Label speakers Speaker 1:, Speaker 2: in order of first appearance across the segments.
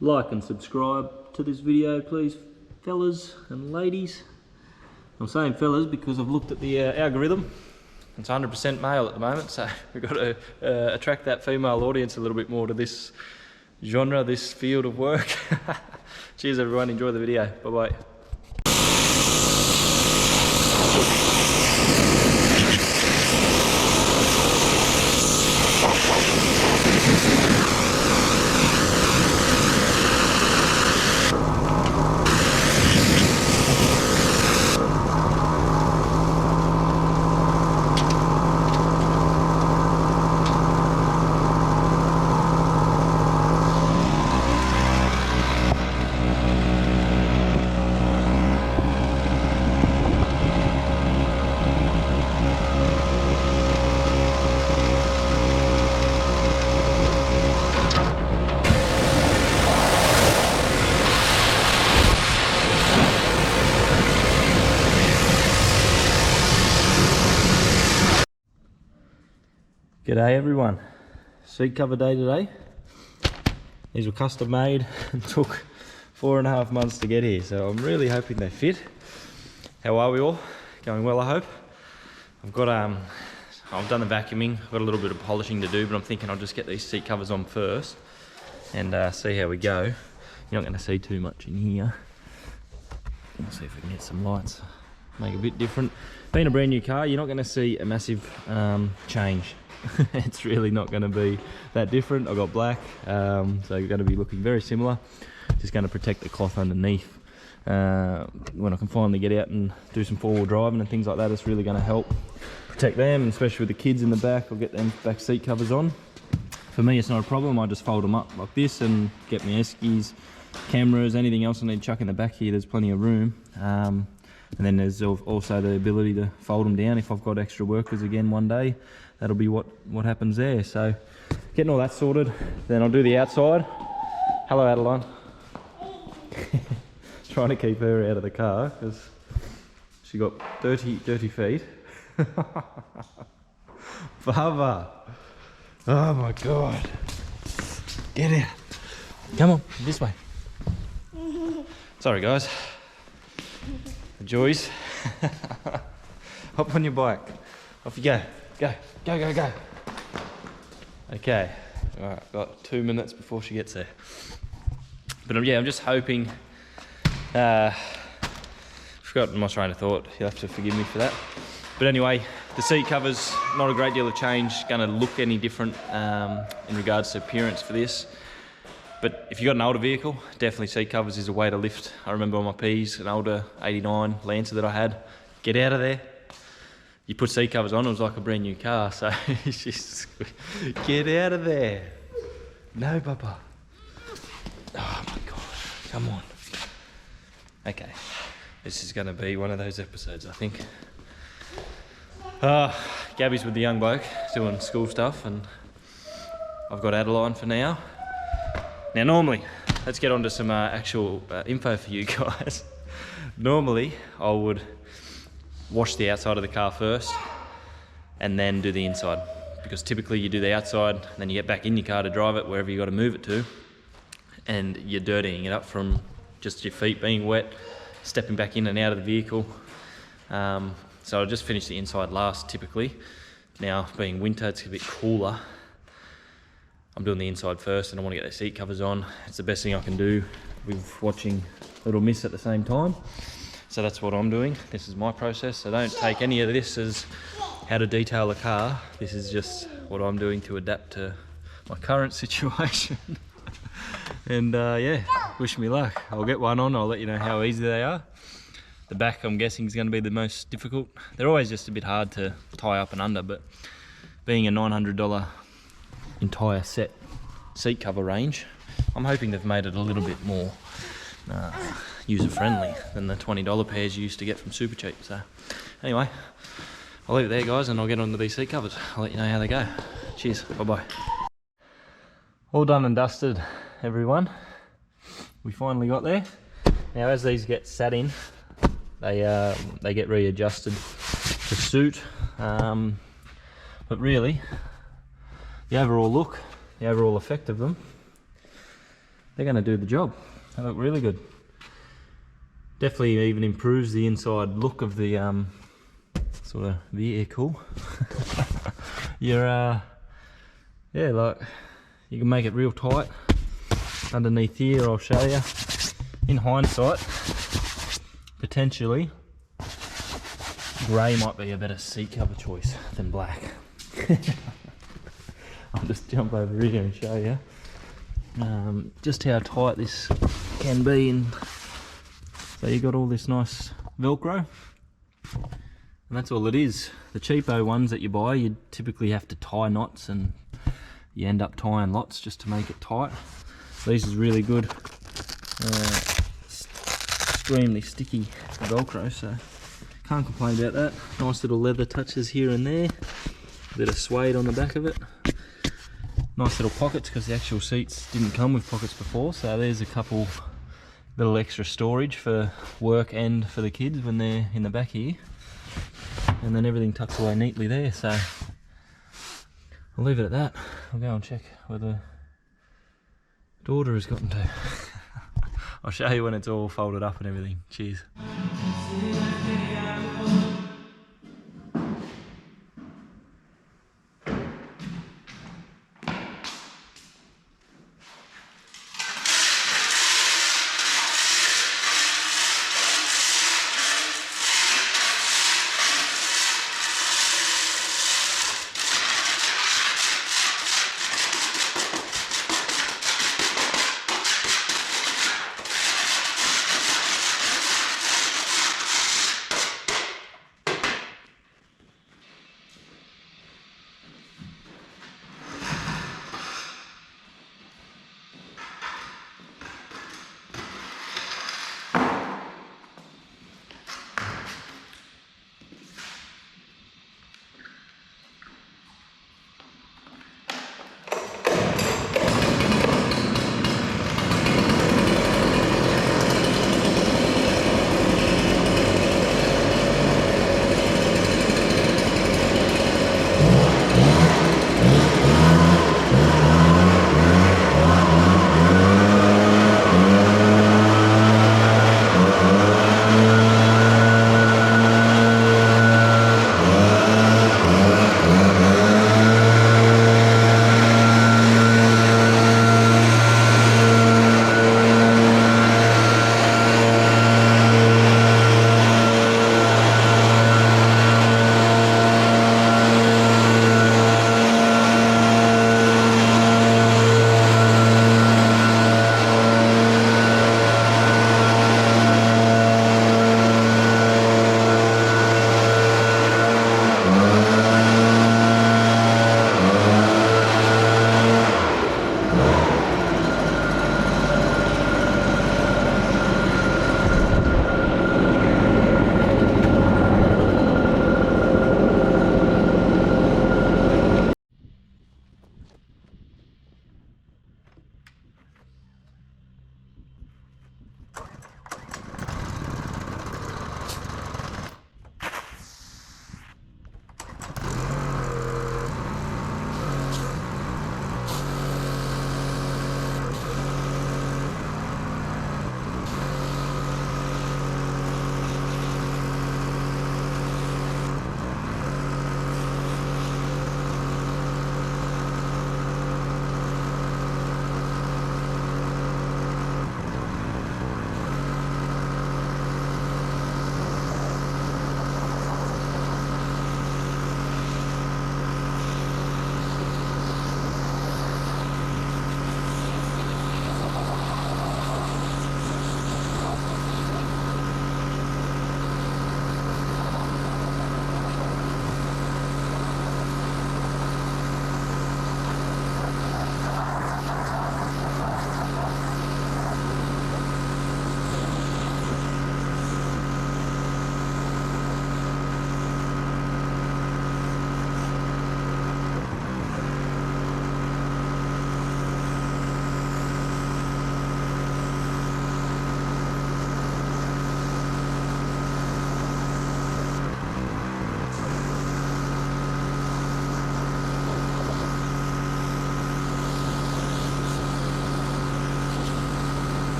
Speaker 1: like and subscribe to this video, please, fellas and ladies. I'm saying fellas because I've looked at the algorithm. It's 100% male at the moment, so we've got to attract that female audience a little bit more to this genre, this field of work. Cheers everyone, enjoy the video, bye bye. G'day everyone, seat cover day today. These were custom made and took 4.5 months to get here, so I'm really hoping they fit. How are we all? Going well, I hope. I've done the vacuuming, I've got a little bit of polishing to do, but I'm thinking I'll just get these seat covers on first and see how we go. You're not going to see too much in here. We'll see if we can get some lights, make it a bit different. Being a brand new car, you're not going to see a massive change. It's really not going to be that different. I've got black, so you're going to be looking very similar. Just going to protect the cloth underneath. When I can finally get out and do some four-wheel driving and things like that, it's really going to help protect them, and especially with the kids in the back. I'll get them back seat covers on. For me, it's not a problem. I just fold them up like this and get my eskies, cameras, anything else I need to chuck in the back here. There's plenty of room. And then there's also the ability to fold them down if I've got extra workers again one day. That'll be what happens there. So getting all that sorted, then I'll do the outside. Hello Adeline. Trying to keep her out of the car because she got dirty feet. Baba. Oh my God. Get out. Come on, this way. Sorry guys. The joys. Hop on your bike. Off you go. Go, go, go, go. Okay. All right, got 2 minutes before she gets there. But yeah, I'm just hoping. Forgotten my train of thought. You'll have to forgive me for that. But anyway, the seat covers, not a great deal of change. Going to look any different in regards to appearance for this. But if you've got an older vehicle, definitely seat covers is a way to lift. I remember on my P's, an older 89 Lancer that I had, get out of there. You put seat covers on, it was like a brand new car, so just get out of there. No, Papa. Oh my God, come on. Okay, this is gonna be one of those episodes, I think. Gabby's with the young bloke, doing school stuff, and I've got Adeline for now. Now normally, let's get on to some actual info for you guys. Normally, I would wash the outside of the car first and then do the inside, because typically you do the outside, then you get back in your car to drive it wherever you got to move it to, and you're dirtying it up from just your feet being wet, stepping back in and out of the vehicle. So I'll just finish the inside last typically. Now being winter, it's a bit cooler. I'm doing the inside first and I want to get the seat covers on. It's the best thing I can do with watching Little Miss at the same time. So that's what I'm doing. This is my process. So don't take any of this as how to detail a car. This is just what I'm doing to adapt to my current situation. And yeah, wish me luck. I'll get one on, I'll let you know how easy they are. The back, I'm guessing, is going to be the most difficult. They're always just a bit hard to tie up and under, but being a $900 entire set seat cover range, I'm hoping they've made it a little bit more user-friendly than the $20 pairs you used to get from Super Cheap. So anyway, I'll leave it there guys, and I'll get onto these seat covers. I'll let you know how they go. Cheers, bye-bye. All done and dusted, everyone. We finally got there. Now as these get sat in, they get readjusted to suit, but really the overall look, the overall effect of them, they're going to do the job. They look really good. Definitely even improves the inside look of the sort of vehicle. Yeah, like you can make it real tight underneath here. I'll show you. In hindsight, potentially grey might be a better seat cover choice than black. I'll just jump over here and show you just how tight this can be. And so you got all this nice Velcro, and that's all it is. The cheapo ones that you buy, you typically have to tie knots, and you end up tying lots just to make it tight. This is really good, extremely sticky Velcro, so can't complain about that. Nice little leather touches here and there, a bit of suede on the back of it. Nice little pockets, because the actual seats didn't come with pockets before, so there's a couple little extra storage for work and for the kids when they're in the back here. And then everything tucks away neatly there, so I'll leave it at that. I'll go and check where the daughter has gotten to. I'll show you when it's all folded up and everything. Cheers.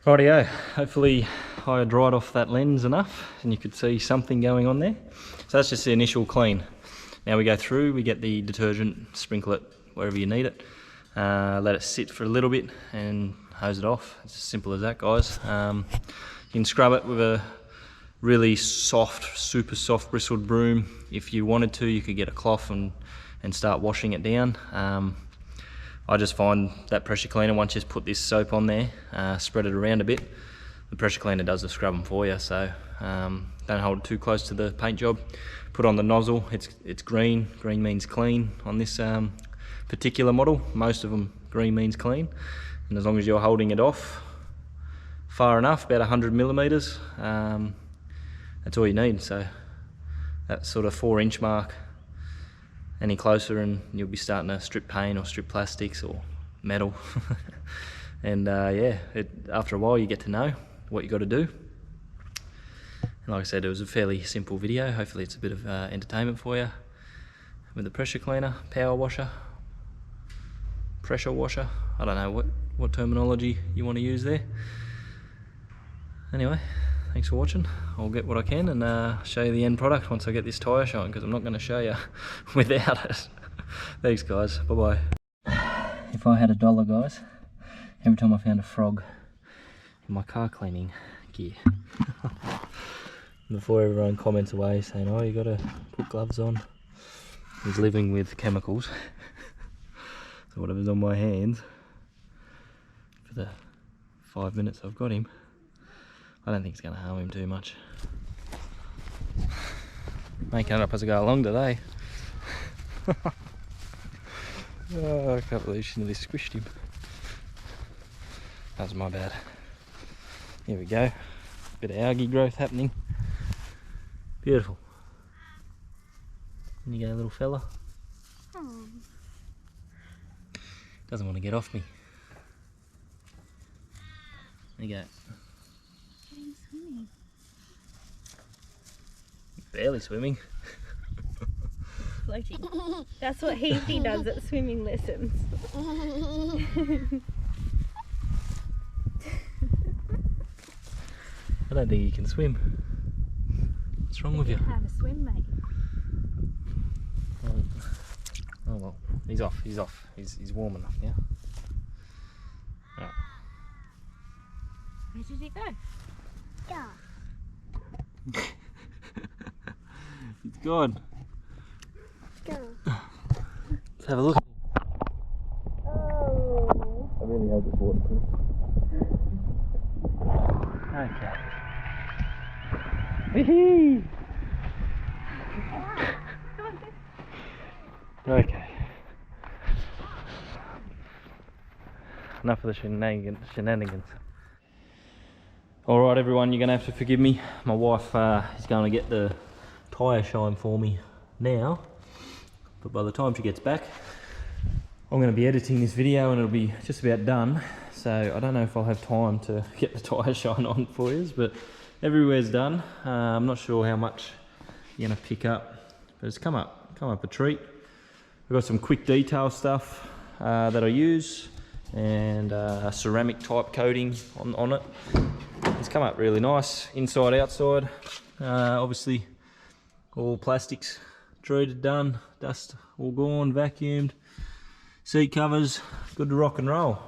Speaker 1: Rightio, hopefully I dried off that lens enough and you could see something going on there. So that's just the initial clean. Now we go through, we get the detergent, sprinkle it wherever you need it, let it sit for a little bit and hose it off. It's as simple as that, guys. You can scrub it with a really soft, super soft bristled broom. If you wanted to, you could get a cloth and start washing it down. I just find that pressure cleaner, once you just put this soap on there, spread it around a bit, the pressure cleaner does the scrubbing for you. So don't hold it too close to the paint job. Put on the nozzle, it's green. Green means clean on this particular model. Most of them, green means clean. And as long as you're holding it off far enough, about 100 millimeters, that's all you need. So that sort of 4-inch mark, any closer and you'll be starting to strip paint or strip plastics or metal. And yeah, after a while you get to know what you got to do. And like I said, it was a fairly simple video. Hopefully it's a bit of entertainment for you. With the pressure cleaner, power washer, pressure washer, I don't know what terminology you want to use there. Anyway, thanks for watching. I'll get what I can and show you the end product once I get this tyre shine, because I'm not going to show you without it. Thanks guys, bye bye. If I had $1, guys, every time I found a frog in my car cleaning gear, before everyone comments away saying, oh, you got to put gloves on, he's living with chemicals. So whatever's on my hands for the 5 minutes I've got him, I don't think it's going to harm him too much. Making it up as I go along today. Oh, I can't believe she nearly squished him. That was my bad. Here we go. Bit of algae growth happening. Beautiful. And you go, little fella. Oh. Doesn't want to get off me. There you go. Swimming. Barely swimming.
Speaker 2: Floating. That's what he does at swimming lessons.
Speaker 1: I don't think you can swim. What's wrong with you?
Speaker 2: How to swim, mate?
Speaker 1: Oh well, he's off. He's warm enough now. Right.
Speaker 2: Where did he go?
Speaker 3: Yeah.
Speaker 1: It's gone.
Speaker 3: Go.
Speaker 1: Let's have a look.
Speaker 3: Oh.
Speaker 1: I really hope it's waterproof. Okay. Wee-hee! Okay. Enough of the shenanigans. Alright everyone, you're going to have to forgive me. My wife is going to get the tyre shine for me now. But by the time she gets back, I'm going to be editing this video and it'll be just about done. So I don't know if I'll have time to get the tyre shine on for you, but everywhere's done. I'm not sure how much you're going to pick up, but it's come up a treat. I've got some quick detail stuff that I use and ceramic type coating on it. It's come up really nice, inside, outside. Obviously all plastics treated, done, dust all gone, vacuumed, seat covers, good to rock and roll.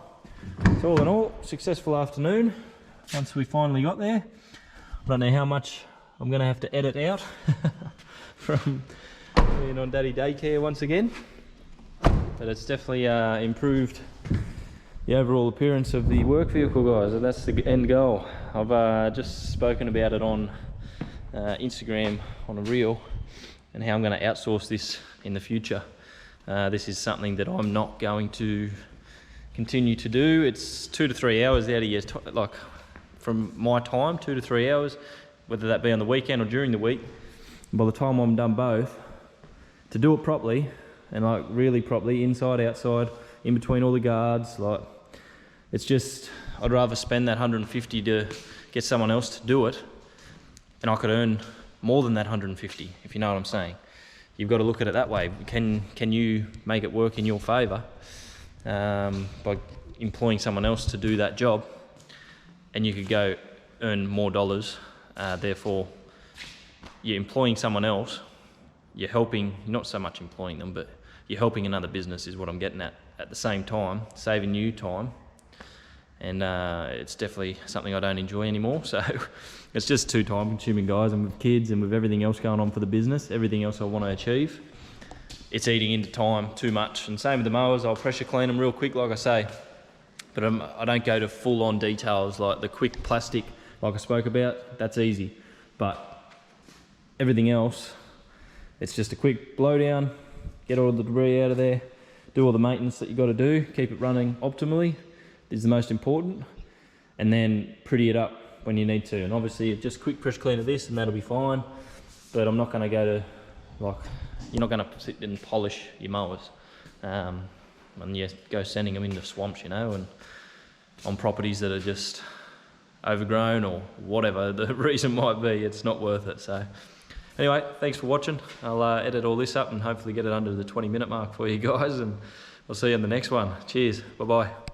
Speaker 1: So all in all, successful afternoon once we finally got there. I don't know how much I'm going to have to edit out from being on daddy daycare once again, but it's definitely improved the overall appearance of the work vehicle, guys. That's the end goal. I've just spoken about it on Instagram on a reel, and how I'm going to outsource this in the future. This is something that I'm not going to continue to do. It's 2 to 3 hours out of your like from my time, 2 to 3 hours, whether that be on the weekend or during the week. And by the time I'm done both, to do it properly and like really properly, inside, outside, in between all the guards, like it's just, I'd rather spend that 150 to get someone else to do it, and I could earn more than that 150, if you know what I'm saying. You've got to look at it that way. Can you make it work in your favour by employing someone else to do that job? and you could go earn more dollars. Therefore, you're employing someone else. You're helping, not so much employing them, but you're helping another business is what I'm getting at the same time, saving you time. And it's definitely something I don't enjoy anymore. So it's just too time consuming, guys, and with kids and with everything else going on for the business, everything else I want to achieve, it's eating into time too much. And same with the mowers, I'll pressure clean them real quick, like I say, but I don't go to full on details like the quick plastic, like I spoke about. That's easy, but everything else, it's just a quick blow down, get all the debris out of there, do all the maintenance that you got to do, keep it running optimally is the most important, and then pretty it up when you need to. And obviously just quick pressure clean of this and that'll be fine, but I'm not going to go to, like, you're not going to sit and polish your mowers and you go sending them into swamps, you know, and on properties that are just overgrown or whatever the reason might be. It's not worth it. So anyway, thanks for watching. I'll edit all this up and hopefully get it under the 20-minute mark for you guys, and I'll see you in the next one. Cheers. Bye bye.